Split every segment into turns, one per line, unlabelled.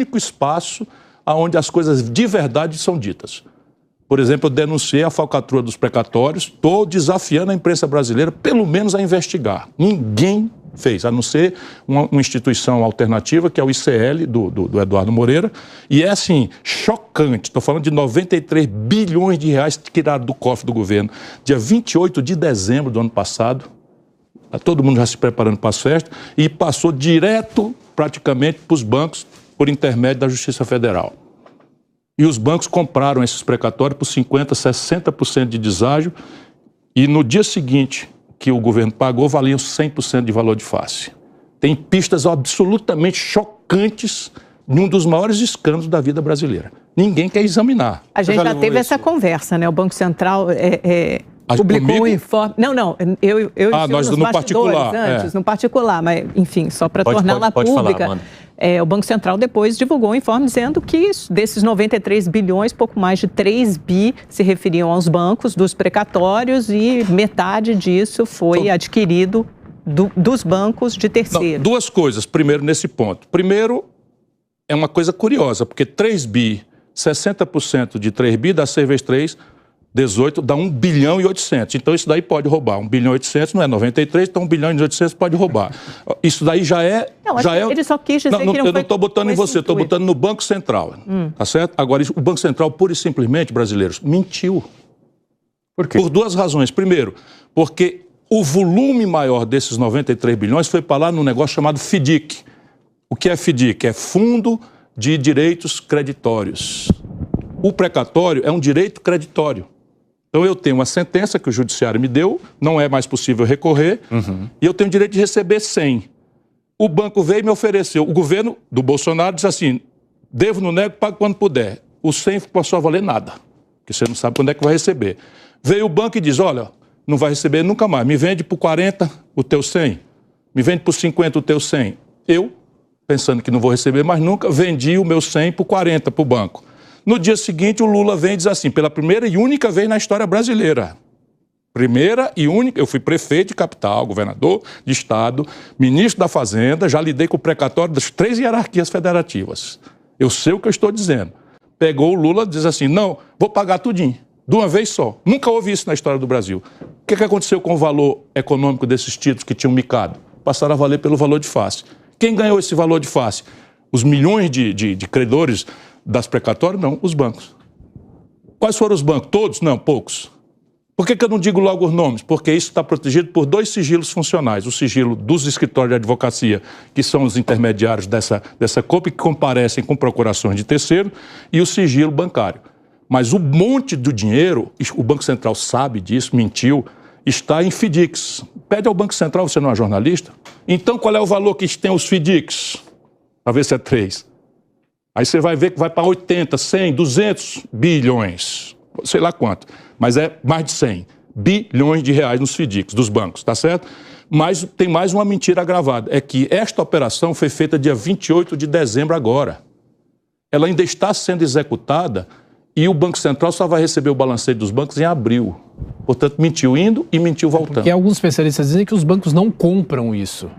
único espaço onde as coisas de verdade são ditas. Por exemplo, eu denunciei a falcatrua dos precatórios, estou desafiando a imprensa brasileira, pelo menos, a investigar. Ninguém fez, a não ser uma instituição alternativa, que é o ICL, do Eduardo Moreira, e é, assim, chocante. Estou falando de 93 bilhões de reais tirados do cofre do governo. Dia 28 de dezembro do ano passado, todo mundo já se preparando para as festas, e passou direto, praticamente, para os bancos, por intermédio da Justiça Federal. E os bancos compraram esses precatórios por 50%, 60% de deságio, e no dia seguinte que o governo pagou, valiam 100% de valor de face. Tem pistas absolutamente chocantes em um dos maiores escândalos da vida brasileira. Ninguém quer examinar.
A gente já teve essa conversa, né? O Banco Central publicou um informe... Não, eu
nós no particular.
Antes, no particular, mas, enfim, só para torná-la pública.
Falar,
o Banco Central depois divulgou um informe dizendo que desses 93 bilhões, pouco mais de 3 bi se referiam aos bancos dos precatórios e metade disso foi adquirido dos bancos de terceiro.
Duas coisas, primeiro, nesse ponto. Primeiro, é uma coisa curiosa, porque 3 bi, 60% de 3 bi dá 6 vezes 3, 18, dá 1 bilhão e 800. Então, isso daí pode roubar. 1 bilhão e 800 não é 93, então 1 bilhão e 800 pode roubar. Isso daí já é...
Ele só quis dizer que não foi...
Eu não estou botando em você, estou botando no Banco Central. Tá certo? Agora, o Banco Central, pura e simplesmente, brasileiros, mentiu.
Por quê?
Por duas razões. Primeiro, porque o volume maior desses 93 bilhões foi para lá num negócio chamado FDIC. O que é FDIC? É Fundo de Direitos Creditórios. O precatório é um direito creditório. Então, eu tenho uma sentença que o judiciário me deu, não é mais possível recorrer, e eu tenho o direito de receber 100. O banco veio e me ofereceu. O governo do Bolsonaro disse assim, devo, não nego, pago quando puder. O 100 passou a valer nada, porque você não sabe quando é que vai receber. Veio o banco e diz, olha, não vai receber nunca mais, me vende por 40 o teu 100, me vende por 50 o teu 100. Eu, pensando que não vou receber mais nunca, vendi o meu 100 por 40 para o banco. No dia seguinte, o Lula vem e diz assim, pela primeira e única vez na história brasileira, primeira e única, eu fui prefeito de capital, governador de estado, ministro da Fazenda, já lidei com o precatório das 3 hierarquias federativas. Eu sei o que eu estou dizendo. Pegou o Lula e diz assim, não, vou pagar tudinho, de uma vez só. Nunca houve isso na história do Brasil. O que aconteceu com o valor econômico desses títulos que tinham micado? Passaram a valer pelo valor de face. Quem ganhou esse valor de face? Os milhões de credores das precatórias? Não, os bancos. Quais foram os bancos? Todos? Não, poucos. Por que eu não digo logo os nomes? Porque isso está protegido por 2 sigilos funcionais. O sigilo dos escritórios de advocacia, que são os intermediários dessa COP, que comparecem com procurações de terceiro, e o sigilo bancário. Mas o monte do dinheiro, o Banco Central sabe disso, mentiu, está em FDICs. Pede ao Banco Central, você não é jornalista? Então, qual é o valor que tem os FDICs? Para ver se é 3. Aí você vai ver que vai para 80, 100, 200 bilhões, sei lá quanto, mas é mais de 100 bilhões de reais nos FDICs dos bancos, tá certo? Mas tem mais uma mentira agravada, é que esta operação foi feita dia 28 de dezembro agora. Ela ainda está sendo executada e o Banco Central só vai receber o balanceio dos bancos em abril. Portanto, mentiu indo e mentiu voltando.
Porque alguns especialistas dizem que os bancos não compram isso.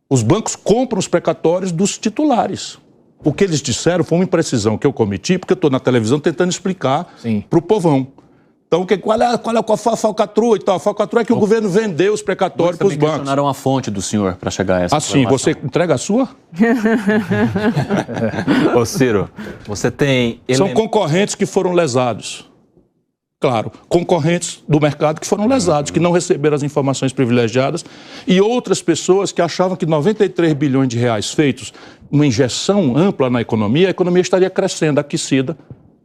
Os bancos compram os precatórios dos titulares. O que eles disseram foi uma imprecisão que eu cometi, porque eu estou na televisão tentando explicar para o povão. Então, qual é a falcatrua e tal? A falcatrua é que o governo vendeu os precatórios para os bancos.
Questionaram a fonte do senhor para chegar a essa
informação. Você entrega a sua?
Ô Ciro, você tem...
São concorrentes que foram lesados. Claro, concorrentes do mercado que foram lesados, que não receberam as informações privilegiadas, e outras pessoas que achavam que 93 bilhões de reais feitos, uma injeção ampla na economia, a economia estaria crescendo, aquecida,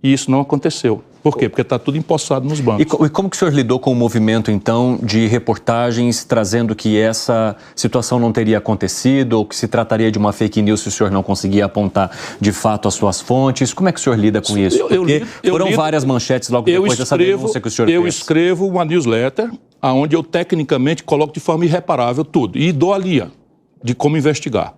e isso não aconteceu. Por quê? Porque está tudo empossado nos bancos.
E como que o senhor lidou com o movimento, então, de reportagens trazendo que essa situação não teria acontecido ou que se trataria de uma fake news se o senhor não conseguia apontar, de fato, as suas fontes? Como é que o senhor lida com isso? Porque foram várias manchetes logo depois dessa denúncia que o senhor fez.
Eu escrevo uma newsletter onde eu, tecnicamente, coloco de forma irreparável tudo e dou a linha de como investigar.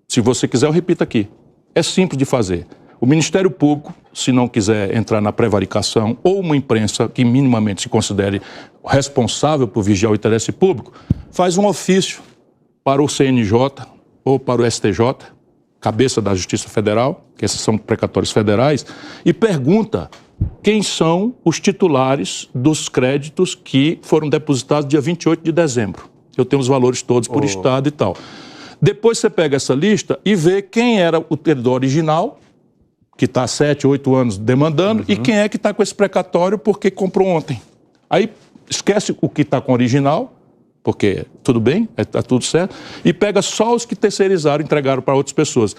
Se você quiser, eu repito aqui. É simples de fazer. O Ministério Público, se não quiser entrar na prevaricação, ou uma imprensa que minimamente se considere responsável por vigiar o interesse público, faz um ofício para o CNJ ou para o STJ, cabeça da Justiça Federal, que esses são precatórios federais, e pergunta quem são os titulares dos créditos que foram depositados dia 28 de dezembro. Eu tenho os valores todos por estado e tal. Depois você pega essa lista e vê quem era o credor original, que está há 7, 8 anos demandando, e quem é que está com esse precatório porque comprou ontem. Aí esquece o que está com o original, porque tudo bem, está tudo certo, e pega só os que terceirizaram, entregaram para outras pessoas.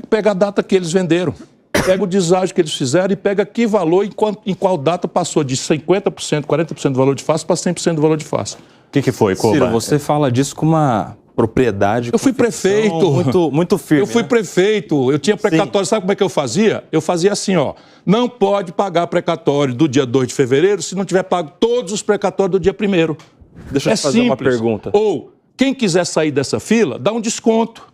Pega a data que eles venderam, pega o deságio que eles fizeram e pega que valor, em qual data passou de 50%, 40% do valor de face para 100% do valor de face.
O que foi, Coba?
Ciro, você fala disso com uma propriedade...
Eu fui prefeito.
Muito firme.
Eu fui prefeito, eu tinha precatório. Sabe como é que eu fazia? Eu fazia assim, ó, não pode pagar precatório do dia 2 de fevereiro se não tiver pago todos os precatórios do dia 1º.
Deixa eu te fazer uma pergunta.
Ou, quem quiser sair dessa fila, dá um desconto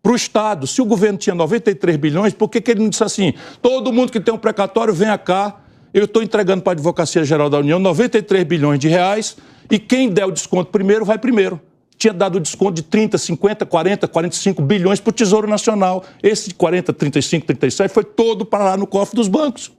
para o Estado. Se o governo tinha 93 bilhões, por que ele não disse assim, todo mundo que tem um precatório, venha cá, eu estou entregando para a Advocacia Geral da União 93 bilhões de reais e quem der o desconto primeiro, vai primeiro. Tinha dado o desconto de 30, 50, 40, 45 bilhões para o Tesouro Nacional. Esse de 40, 35, 37 foi todo para lá no cofre dos bancos.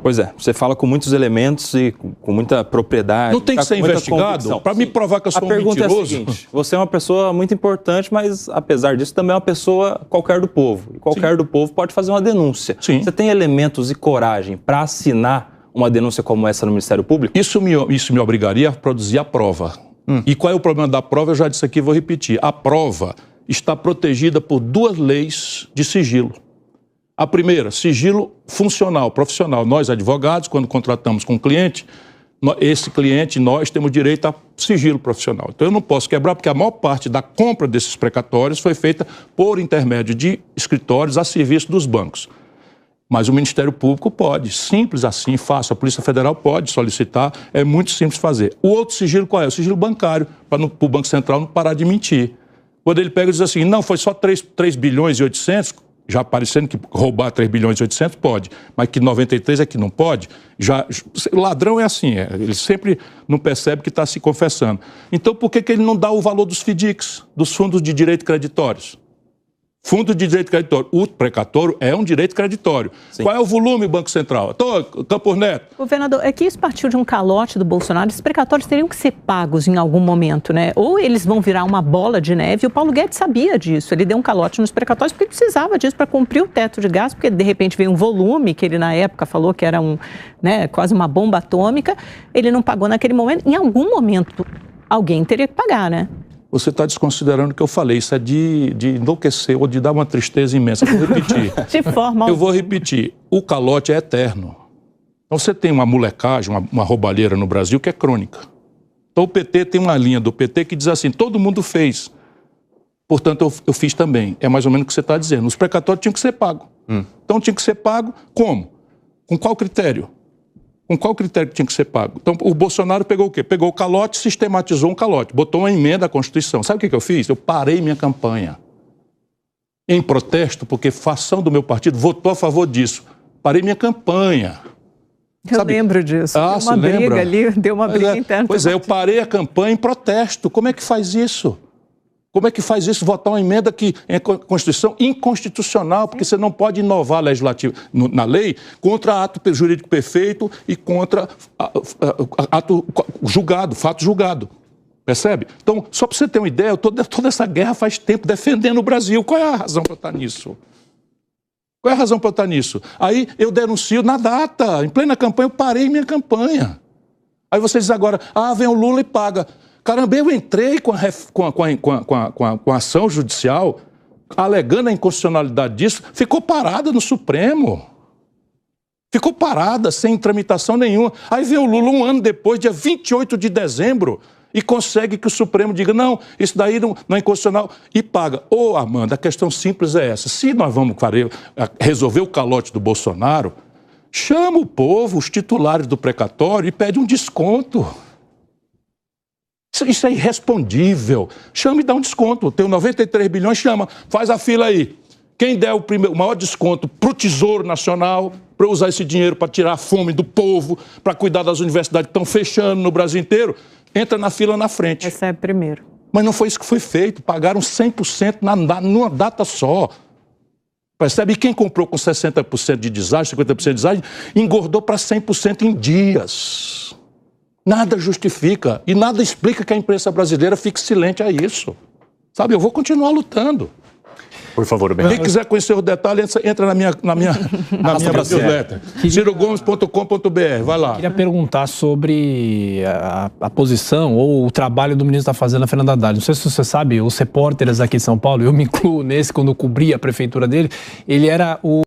Pois é, você fala com muitos elementos e com muita propriedade.
Não tem que ser investigado para me provar que eu sou um mentiroso?
A pergunta é a seguinte, você é uma pessoa muito importante, mas apesar disso também é uma pessoa qualquer do povo. E qualquer do povo pode fazer uma denúncia.
Sim.
Você tem elementos e coragem para assinar uma denúncia como essa no Ministério Público?
Isso me obrigaria a produzir a prova. E qual é o problema da prova? Eu já disse aqui e vou repetir. A prova está protegida por 2 leis de sigilo. A primeira, sigilo funcional, profissional. Nós, advogados, quando contratamos com um cliente, esse cliente, nós temos direito a sigilo profissional. Então eu não posso quebrar, porque a maior parte da compra desses precatórios foi feita por intermédio de escritórios a serviço dos bancos. Mas o Ministério Público pode, simples assim, fácil. A Polícia Federal pode solicitar, é muito simples fazer. O outro sigilo qual é? O sigilo bancário, para o Banco Central não parar de mentir. Quando ele pega e diz assim, não, foi só 3 bilhões e 800, já parecendo que roubar 3 bilhões e 800 pode, mas que 93 é que não pode, o ladrão é assim, ele sempre não percebe que está se confessando. Então por que ele não dá o valor dos FDICs, dos fundos de direito creditórios? Fundo de direito creditório. O precatório é um direito creditório. Sim. Qual é o volume, Banco Central? Campos Neto.
Governador, é que isso partiu de um calote do Bolsonaro. Esses precatórios teriam que ser pagos em algum momento, né? Ou eles vão virar uma bola de neve. E o Paulo Guedes sabia disso. Ele deu um calote nos precatórios porque precisava disso para cumprir o teto de gastos, porque de repente veio um volume que ele na época falou que era quase uma bomba atômica. Ele não pagou naquele momento. Em algum momento, alguém teria que pagar, né?
Você está desconsiderando o que eu falei. Isso é de enlouquecer ou de dar uma tristeza imensa. Eu vou repetir.
De forma
Eu vou repetir. O calote é eterno. Então você tem uma molecagem, uma roubalheira no Brasil que é crônica. Então o PT tem uma linha do PT que diz assim, todo mundo fez. Portanto, eu fiz também. É mais ou menos o que você está dizendo. Os precatórios tinham que ser pagos. Então tinha que ser pago como? Com qual critério? Com qual critério que tinha que ser pago? Então, o Bolsonaro pegou o quê? Pegou o calote, sistematizou um calote, botou uma emenda à Constituição. Sabe o que eu fiz? Eu parei minha campanha. Em protesto, porque fação do meu partido votou a favor disso. Parei minha campanha.
Eu lembro disso.
Ah,
deu uma briga ali, deu uma briga interna.
Pois é, eu parei a campanha em protesto. Como é que faz isso? Como é que faz isso? Votar uma emenda que é Constituição inconstitucional, porque você não pode inovar a legislativa na lei contra ato jurídico perfeito e contra ato julgado, fato julgado. Percebe? Então, só para você ter uma ideia, toda essa guerra faz tempo defendendo o Brasil. Qual é a razão para eu estar nisso? Qual é a razão para eu estar nisso? Aí eu denuncio na data, em plena campanha, eu parei minha campanha. Aí você diz agora, vem o Lula e paga. Caramba, eu entrei com a ação judicial, alegando a inconstitucionalidade disso, ficou parada no Supremo. Ficou parada, sem tramitação nenhuma. Aí vem o Lula um ano depois, dia 28 de dezembro, e consegue que o Supremo diga, não, isso daí não é inconstitucional, e paga. Amanda, a questão simples é essa. Se nós vamos resolver o calote do Bolsonaro, chama o povo, os titulares do precatório, e pede um desconto. Isso é irrespondível. Chama e dá um desconto. Tem 93 bilhões, chama. Faz a fila aí. Quem der o maior desconto para o Tesouro Nacional, para usar esse dinheiro para tirar a fome do povo, para cuidar das universidades que estão fechando no Brasil inteiro, entra na fila na frente.
Recebe primeiro.
Mas não foi isso que foi feito. Pagaram 100% numa data só. Percebe? E quem comprou com 60% de deságio, 50% de deságio, engordou para 100% em dias. Nada justifica e nada explica que a imprensa brasileira fique silente a isso. Sabe, eu vou continuar lutando.
Por favor,
Quem quiser conhecer o detalhe, entra na minha newsletter. cirogomes.com.br, vai lá.
Queria perguntar sobre a posição ou o trabalho do ministro da Fazenda, Fernando Haddad. Não sei se você sabe, os repórteres aqui em São Paulo, eu me incluo nesse, quando eu cobri a prefeitura dele, ele era o